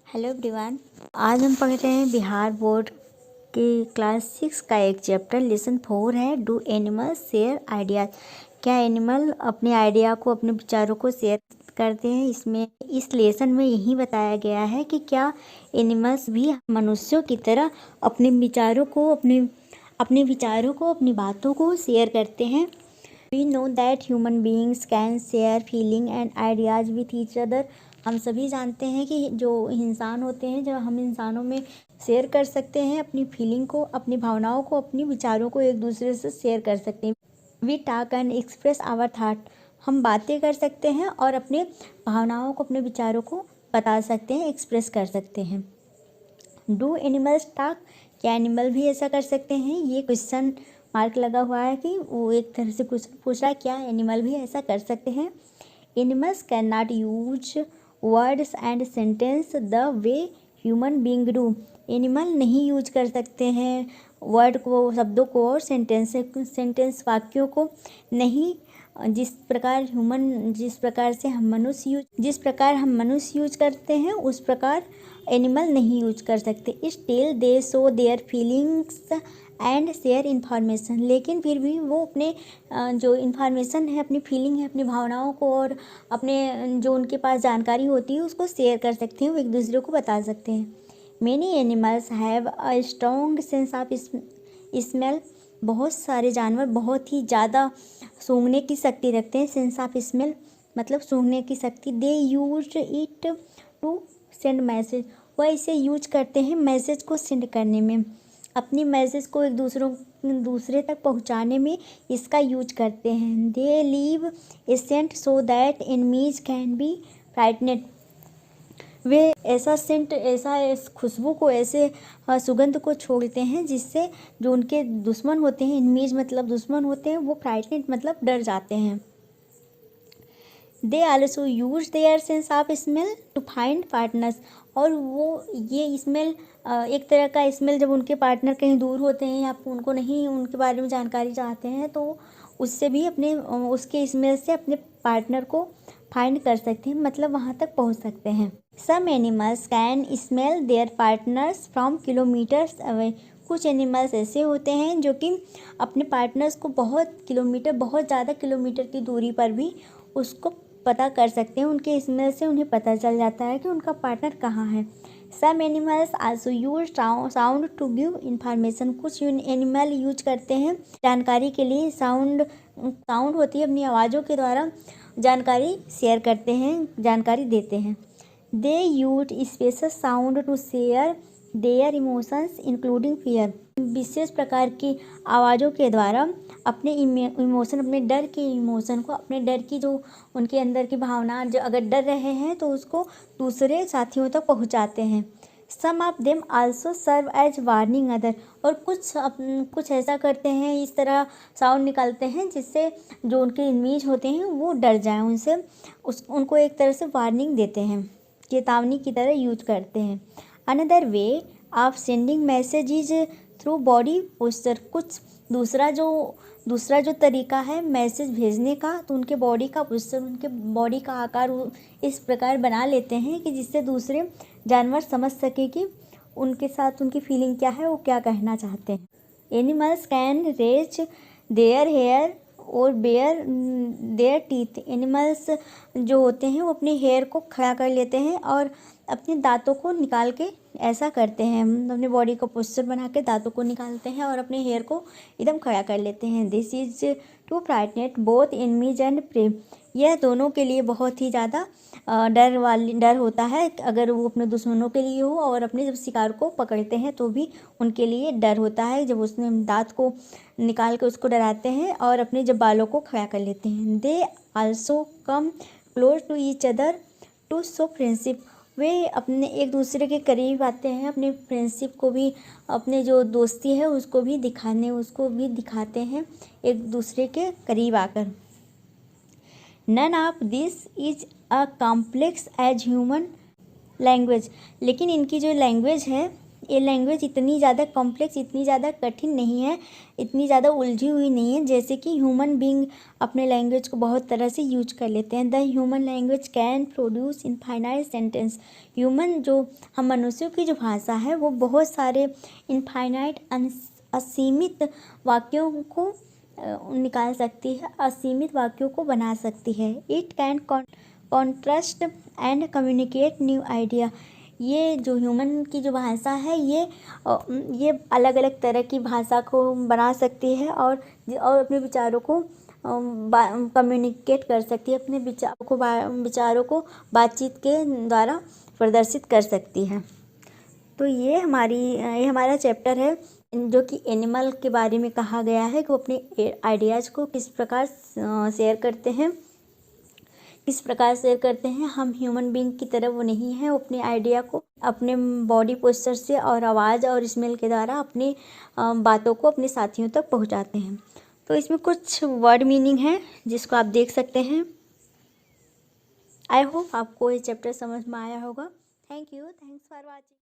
Hello everyone. आज हम पढ़ रहे हैं बिहार बोर्ड के क्लास 6 का एक चैप्टर लेसन 4 है डू एनिमल्स शेयर आइडियाज। क्या एनिमल अपने आइडिया को अपने विचारों को शेयर करते हैं। इस लेसन में यही बताया गया है कि क्या एनिमल्स भी मनुष्यों की तरह अपने विचारों को अपनी बातों को शेयर करते हैं। We know that human beings can share feeling and ideas with each other। हम सभी जानते हैं कि जो इंसान होते हैं, जो हम इंसानों में शेयर कर सकते हैं अपनी फीलिंग को, अपनी भावनाओं को, अपनी विचारों को एक दूसरे से शेयर कर सकते हैं। We talk and express our thought। हम बातें कर सकते हैं और अपने भावनाओं को, अपने विचारों को बता सकते हैं, एक्सप्रेस कर सकते हैं। Do animals talk. क्या एनिमल भी ऐसा कर सकते हैं। ये क्वेश्चन मार्क लगा हुआ है कि वो एक तरह से कुछ पूछ रहा है, क्या एनिमल भी ऐसा कर सकते हैं। Animals can not use words and sentence the way human being do. Animal नहीं यूज कर सकते हैं वर्ड को, शब्दों को और सेंटेंस वाक्यों को नहीं, जिस प्रकार हम मनुष्य यूज करते हैं उस प्रकार एनिमल नहीं यूज कर सकते। Still they show their feelings and share information. लेकिन फिर भी वो अपने जो इन्फॉर्मेशन है, अपनी फीलिंग है, अपनी भावनाओं को और अपने जो उनके पास जानकारी होती है उसको शेयर कर सकते हैं, वो एक दूसरे को बता सकते हैं। Many animals have a strong sense of smell. बहुत सारे जानवर बहुत ही ज़्यादा सूंघने की शक्ति रखते हैं। सेंस ऑफ स्मेल मतलब सूंघने की शक्ति। They use it to send message. वह इसे यूज करते हैं मैसेज को सेंड करने में, अपनी मैसेज को एक दूसरे तक पहुंचाने में इसका यूज करते हैं। They leave a scent so that enemies can be frightened. वे ऐसा सेंट, ऐसा खुशबू को, ऐसे सुगंध को छोड़ते हैं जिससे जो उनके दुश्मन होते हैं, एनिमीज मतलब दुश्मन होते हैं, वो फ्राइटनेड मतलब डर जाते हैं। They also use their sense of smell to find partners. और वो ये स्मेल, एक तरह का स्मेल, जब उनके पार्टनर कहीं दूर होते हैं या उनको नहीं, उनके बारे में जानकारी चाहते हैं तो उससे भी उसके स्मेल से अपने पार्टनर को फाइंड कर सकते हैं, मतलब वहाँ तक पहुँच सकते हैं। Some animals can smell their partners from kilometres away. कुछ एनिमल्स ऐसे होते हैं जो कि अपने पार्टनर्स को बहुत ज़्यादा किलोमीटर की दूरी पर भी उसको पता कर सकते हैं। उनके स्मेल से उन्हें पता चल जाता है कि उनका पार्टनर कहाँ है। Some animals also use sound to give information. कुछ एनिमल यूज करते हैं जानकारी के लिए। साउंड होती है, अपनी आवाज़ों के द्वारा जानकारी शेयर करते हैं, जानकारी देते हैं। They use special sound to share their emotions including fear. विशेष प्रकार की आवाज़ों के द्वारा अपने इमोशन, अपने डर के इमोशन को, अपने डर की जो उनके अंदर की भावना, जो अगर डर रहे हैं तो उसको दूसरे साथियों तक पहुंचाते हैं। Some of them also serve as warning other. और कुछ ऐसा करते हैं, इस तरह साउंड निकालते हैं जिससे जो उनके एनिमीज होते हैं वो डर जाएं उनसे, उनको एक तरह से वार्निंग देते हैं, चेतावनी की तरह यूज करते हैं। Another way of sending message through body posture. कुछ दूसरा जो तरीका है मैसेज भेजने का, तो उनके बॉडी का पोस्चर, उनके बॉडी का आकार इस प्रकार बना लेते हैं कि जिससे दूसरे जानवर समझ सके कि उनके साथ उनकी फीलिंग क्या है, वो क्या कहना चाहते हैं। Animals can raise their hair और बेयर देयर टीथ। एनिमल्स जो होते हैं वो अपने हेयर को खड़ा कर लेते हैं और अपने दांतों को निकाल के ऐसा करते हैं, अपने बॉडी को पोस्चर बना के दांतों को निकालते हैं और अपने हेयर को एकदम खड़ा कर लेते हैं। This is to frighten both enemies and prey. यह दोनों के लिए बहुत ही ज़्यादा डर होता है, अगर वो अपने दुश्मनों के लिए हो और अपने जब शिकार को पकड़ते हैं तो भी उनके लिए डर होता है, जब उसने दांत को निकाल के उसको डराते हैं और अपने जब बालों को खड़ा कर लेते हैं। They also come close to each other to show friendship. वे अपने एक दूसरे के करीब आते हैं, अपने फ्रेंडशिप को भी, अपने जो दोस्ती है उसको भी दिखाते हैं एक दूसरे के करीब आकर। None of this is a complex as human language. लेकिन इनकी जो लैंग्वेज है ये लैंग्वेज इतनी ज़्यादा कॉम्प्लेक्स, इतनी ज़्यादा कठिन नहीं है, इतनी ज़्यादा उलझी हुई नहीं है जैसे कि ह्यूमन बीइंग अपने लैंग्वेज को बहुत तरह से यूज कर लेते हैं। The human language can produce infinite sentence. Human जो हम मनुष्यों की जो भाषा है वो बहुत सारे इनफाइनाइट असीमित वाक्यों को निकाल सकती है, असीमित वाक्यों को बना सकती है। It can contrast and communicate new idea. ये जो ह्यूमन की जो भाषा है ये अलग अलग तरह की भाषा को बना सकती है और अपने विचारों को कम्युनिकेट कर सकती है, अपने विचारों को बातचीत के द्वारा प्रदर्शित कर सकती है। तो ये हमारा चैप्टर है जो कि एनिमल के बारे में कहा गया है कि वो अपने आइडियाज़ को किस प्रकार शेयर करते हैं, हम ह्यूमन बीइंग की तरह वो नहीं है, वो अपने आइडिया को अपने बॉडी पोस्चर से और आवाज़ और स्मेल के द्वारा अपनी बातों को अपने साथियों तक पहुंचाते हैं। तो इसमें कुछ वर्ड मीनिंग है जिसको आप देख सकते हैं। आई होप आपको ये चैप्टर समझ में आया होगा। Thanks for watching.